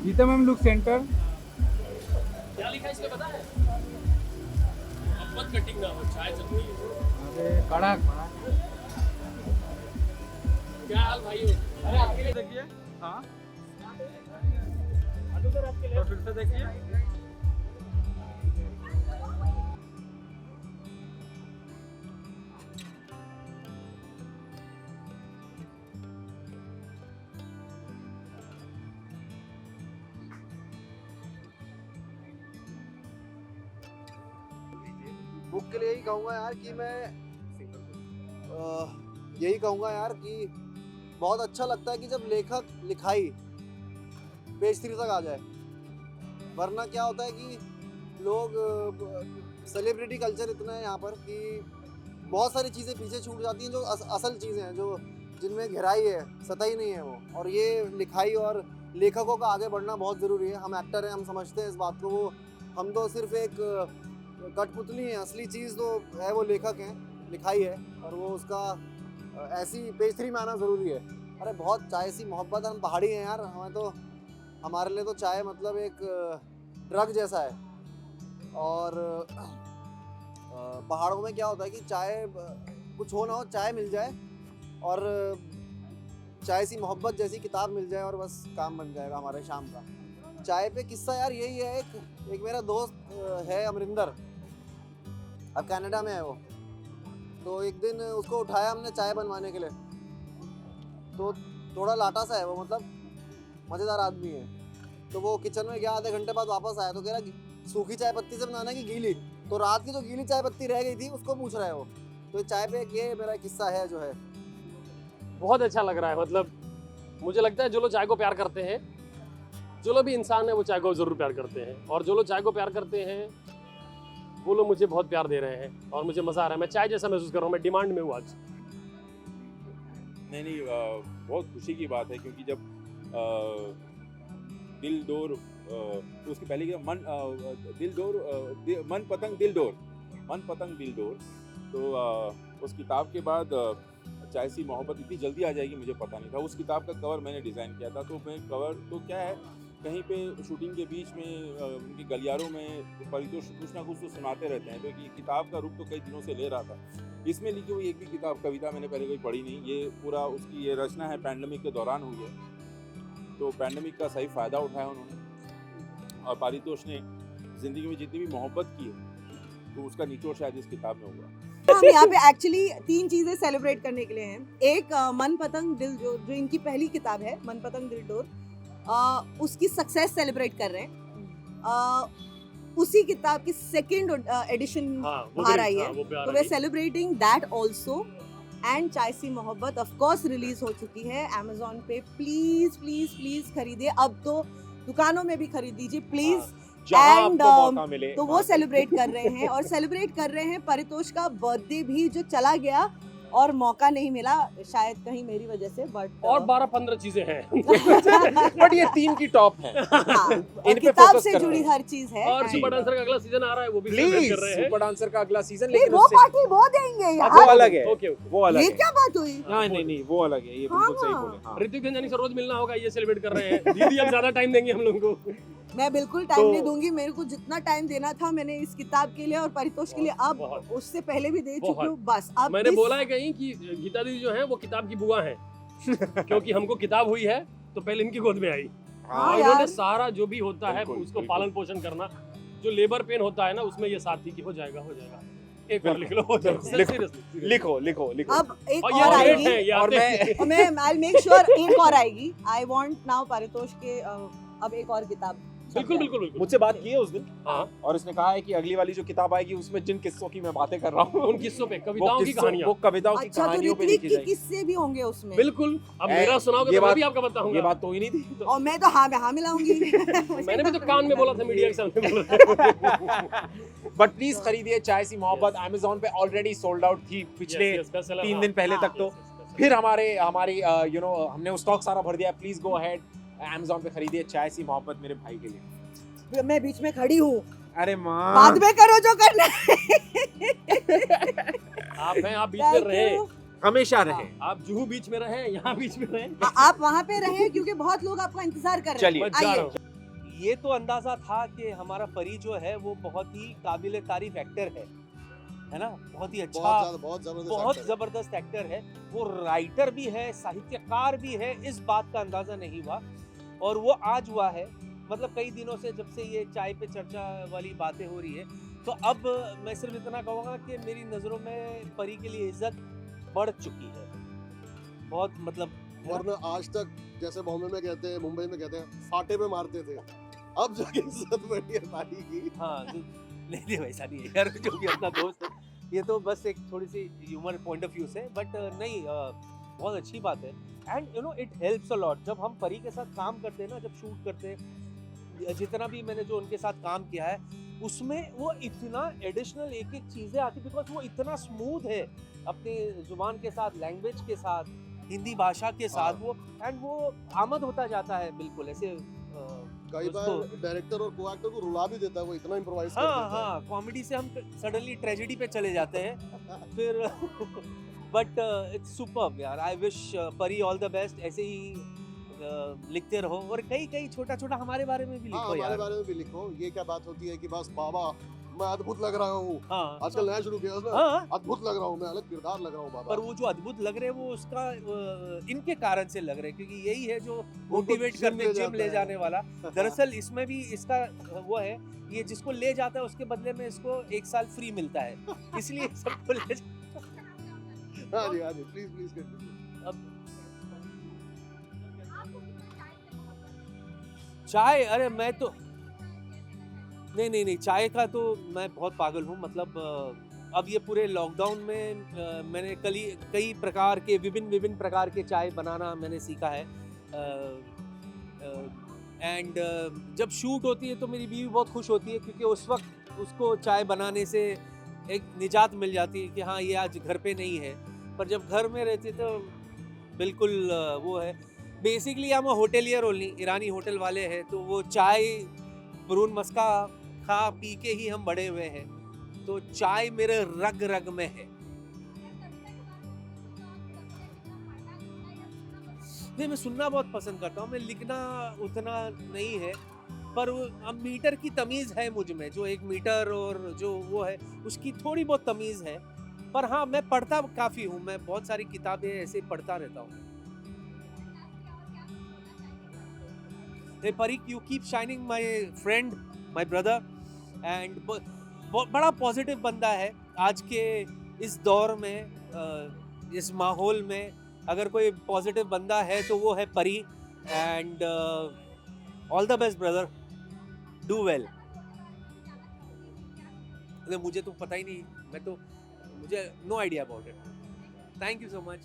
Gita ma'am look centre. क्या लिखा है इसमें पता है? अब मत कटिंग ना हो, चाय चल रही है। अरे कड़क। क्या हाल भाई? अरे आपके देखिए। हाँ आपके तो फिर से देखिए। बुक के लिए यही कहूँगा यार कि मैं यही कहूँगा यार कि बहुत अच्छा लगता है कि जब लेखक लिखाई पेज 3 तक आ जाए। वरना क्या होता है कि लोग सेलिब्रिटी कल्चर इतना है यहाँ पर कि बहुत सारी चीज़ें पीछे छूट जाती हैं जो असल चीज़ें हैं, जो जिनमें गहराई है, सतही नहीं है वो। और ये लिखाई और लेखकों का आगे बढ़ना बहुत ज़रूरी है। हम एक्टर हैं, हम समझते हैं इस बात को। वो हम तो सिर्फ एक कठपुतली है, असली चीज़ तो है वो लेखक हैं, लिखाई है। और वो उसका ऐसी पेज 3 में आना ज़रूरी है। अरे बहुत चाय सी मोहब्बत, हम पहाड़ी हैं यार, हमें तो, हमारे लिए तो चाय मतलब एक ड्रग जैसा है। और पहाड़ों में क्या होता है कि चाय कुछ हो ना हो, चाय मिल जाए और चाय सी मोहब्बत जैसी किताब मिल जाए और बस काम बन जाएगा हमारे शाम का। चाय पे किस्सा यार यही है। एक मेरा दोस्त है अमरिंदर, अब कनाडा में है वो। तो एक दिन उसको उठाया हमने चाय बनवाने के लिए। तो थोड़ा लाटा सा है वो, मतलब मज़ेदार आदमी है। तो वो किचन में गया, आधे घंटे बाद वापस आया तो कह रहा सूखी चाय पत्ती से बनाना कि गीली। तो रात की जो गीली चाय पत्ती रह गई थी उसको पूछ रहा है वो। तो चाय पे ये मेरा किस्सा है जो है। बहुत अच्छा लग रहा है। मतलब मुझे लगता है जो लोग चाय को प्यार करते हैं, जो लोग भी इंसान है वो चाय को जरूर प्यार करते हैं। और जो लोग चाय को प्यार करते हैं वो लोग मुझे बहुत प्यार दे रहे हैं और मुझे मज़ा आ रहा है। मैं चाय जैसा महसूस कर रहा हूँ, मैं डिमांड में हूँ आज। नहीं, बहुत खुशी की बात है क्योंकि जब दिल डोर, उसके पहले क्या दिल डोर, मन पतंग दिल डोर, तो उस किताब के बाद चाय सी मोहब्बत इतनी जल्दी आ जाएगी मुझे पता नहीं था। उस किताब का कवर मैंने डिज़ाइन किया था। तो मैं कवर तो क्या है, कहीं पे शूटिंग के बीच में उनके गलियारों में परितोष कुछ ना कुछ तो सुनाते रहते हैं। तो ये किताब का रूप तो कई दिनों से ले रहा था। इसमें लिखी हुई एक भी किताब कविता मैंने पहले कोई पढ़ी नहीं। ये पूरा उसकी ये रचना है, पैंडेमिक के दौरान हुई है। तो पैंडेमिक का सही फ़ायदा उठाया उन्होंने। और पारितोष ने ज़िंदगी में जितनी भी मोहब्बत की है तो उसका निचोड़ शायद इस किताब में हुआ। हम यहाँ पे एक्चुअली 3 चीजें सेलिब्रेट करने के लिए हैं। एक मन पतंग दिल डोर, जो इनकी पहली किताब है मन पतंग दिल डोर, उसकी सक्सेस सेलिब्रेट कर रहे हैं। उसी किताब की सेकंड एडिशन बाहर आई है, तो वे सेलिब्रेटिंग दैट आल्सो। एंड चाय सी मोहब्बत ऑफ कोर्स रिलीज हो चुकी है Amazon पे। प्लीज प्लीज प्लीज खरीदिए, अब तो दुकानों में भी खरीद दीजिए प्लीज। एंड तो वो सेलिब्रेट कर रहे हैं और सेलिब्रेट कर रहे हैं परितोष का बर्थडे भी जो चला गया और मौका नहीं मिला शायद कहीं मेरी वजह से। बट और 12-15 चीजें हैं बट ये 3 की टॉप है। हाँ, किताब से जुड़ी हर चीज है। और सुपर डांसर का अगला सीजन आ रहा है, वो भी सेलिब्रेट कर रहे हैं। सुपर डांसर का अगला सीजन, नहीं, लेकिन वो उससे पार्टी वो देंगे यार। वो अलग है। ओके वो अलग ये है। क्या बात हुई? नहीं, वो अलग है। ये बिल्कुल सही बोले। हाँ। ऋतिक गंजानी से रोज मिलना होगा, ये सेलिब्रेट कर रहे हैं। दीदी अब ज्यादा टाइम देंगे हम लोगों को। मैं बिल्कुल टाइम नहीं दूंगी। मेरे को जितना टाइम देना था मैंने इस किताब के लिए और परितोष के लिए, अब उससे पहले भी दे चुकी हूँ। बस अब मैंने बोला है कहीं कि गीता दीदी जो है वो किताब की बुआ है क्योंकि हमको किताब हुई है तो पहले इनकी गोद में आई। हाँ इन्होंने सारा जो भी होता है बिल्कुल, उसको बिल्कुल। पालन पोषण करना, जो लेबर पेन होता है ना, उसमें ये साथी की हो जाएगा। एक और लिख लो, हो जाएगा। Seriously। लिखो। अब एक और और ये आएगी है, ये और आते मैं हैं। और मैं I'll make sure एक और आएगी। I want now परितोष के अब एक और किताब बिल्कुल बिल्कुल बिल्कुल मुझसे बात की है उस दिन हाँ और उसने कहा है कि अगली वाली जो किताब आएगी उसमें जिन किस्सों की मैं बातें कर रहा हूँ उन किस्सों पे कविताओं की कहानियां वो कविताओं की अच्छा तो कहानियों पे ऋत्विक लिखी की जाएगी। किस्से भी होंगे उसमें। बिल्कुल अब ए, मेरा सुनाओगे ये तो मैं बात- भी आपका बताऊंगा ये बात तो ही नहीं थी और मैं तो हाँ मिलाऊंगी। मैंने भी तो कान में बोला था मीडिया के सामने बोला बट प्लीज खरीदिए चाय सी मोहब्बत Amazon पे ऑलरेडी सोल्ड आउट थी पिछले 3 दिन पहले तक तो फिर हमारी हमने स्टॉक सारा भर दिया। प्लीज गो अहेड Amazon पे खरीदिए चाय सी मोहब्बत मेरे भाई के लिए। मैं बीच में खड़ी हूँ, अरे माँ बाद में करो जो करना है। आप बीच में रहे, हमेशा रहे। आप जुहू बीच में रहे, यहाँ बीच में रहे। आप वहाँ पे रहे क्योंकि बहुत लोग आपका इंतजार कर रहे हैं। चलिए मैं जा आइए। रहा हूँ। ये तो अंदाजा था कि हमारा परी जो है वो बहुत ही काबिल तारीफ एक्टर है ना, बहुत ही अच्छा, बहुत जबरदस्त एक्टर है। वो राइटर भी है, साहित्यकार भी है, इस बात का अंदाजा नहीं हुआ और वो आज हुआ है। मतलब कई दिनों से जब से ये चाय पे चर्चा वाली बातें हो रही है तो अब मैं सिर्फ इतना कहूँगा कि मेरी नज़रों में परी के लिए इज्जत बढ़ चुकी है बहुत, मतलब वरना आज तक जैसे बॉम्बे में कहते हैं, मुंबई में कहते हैं, फाटे पे मारते थे, अब जाके इज्जत बढ़ी है भाई की। हाँ नहीं वैसा नहीं है यार, जो भी अपना दोस्त है, ये तो बस एक थोड़ी सी ह्यूमर पॉइंट ऑफ व्यू से, बट नहीं बहुत अच्छी बात है। And you know it helps a lot जब हम परी के साथ काम करते हैं ना, जब शूट करते हैं, जितना भी मैंने जो उनके साथ काम किया है उसमें वो इतना एडिशनल एक एक चीज़ें आती, बिकॉज वो इतना स्मूथ है अपने जुबान के साथ, लैंग्वेज के साथ, हिंदी भाषा के साथ वो, एंड वो आमद होता जाता है बिल्कुल ऐसे। कई बार डायरेक्टर और को एक्टर को रुला भी देता है, वो इतना इम्प्रोवाइज कर हाँ देता है। हाँ, कॉमेडी से हम सडनली ट्रेजेडी पे चले जाते हैं फिर बट इट्स सुपर्ब यार। आई विश परी ऑल द बेस्ट, ऐसे ही लिखते रहो और कई कई छोटा छोटा हमारे बारे में भी हाँ, लिखो हमारे यार। बारे में भी लिखो। ये क्या बात होती है कि बस बाबा मैं अद्भुत लग रहा हूँ, हाँ आजकल नया शुरू किया उसने, हाँ, अद्भुत लग रहा हूँ मैं, अलग किरदार लग रहा हूँ बाबा। पर वो जो अद्भुत लग रहे हैं वो उसका इनके कारण से लग रहे हैं, क्योंकि यही है जो मोटिवेट करने, जिम ले जाने वाला। दरअसल इसमें भी इसका वो है, ये जिसको ले जाता है उसके बदले में इसको 1 साल फ्री मिलता है, इसलिए सबको ले हाँ जी प्लीज प्लीज कंटिन्यू। अब चाय, अरे मैं तो नहीं चाय का तो मैं बहुत पागल हूँ। मतलब अब ये पूरे लॉकडाउन में मैंने कई प्रकार के विभिन्न प्रकार के चाय बनाना मैंने सीखा है। एंड जब शूट होती है तो मेरी बीवी बहुत खुश होती है, क्योंकि उस वक्त उसको चाय बनाने से एक निजात मिल जाती है कि हाँ ये आज घर पे नहीं है। पर जब घर में रहती तो बिल्कुल वो है। बेसिकली हम होटेलियर ओनली, ईरानी होटल वाले हैं, तो वो चाय ब्रून मस्का खा पी के ही हम बड़े हुए हैं, तो चाय मेरे रग रग में है। नहीं, मैं सुनना बहुत पसंद करता हूँ, मैं लिखना उतना नहीं है, पर अब मीटर की तमीज़ है मुझ में, जो एक मीटर और जो वो है उसकी थोड़ी बहुत तमीज़ है। पर हाँ, मैं पढ़ता काफ़ी हूँ, मैं बहुत सारी किताबें ऐसे पढ़ता रहता हूँ। Hey Parik, you keep shining, my friend, my brother, and बड़ा पॉजिटिव बंदा है। आज के इस दौर में, इस माहौल में अगर कोई पॉजिटिव बंदा है तो वो है परी। And all the best brother, do well. मुझे तो पता ही नहीं, मुझे no idea about it. Thank you so much.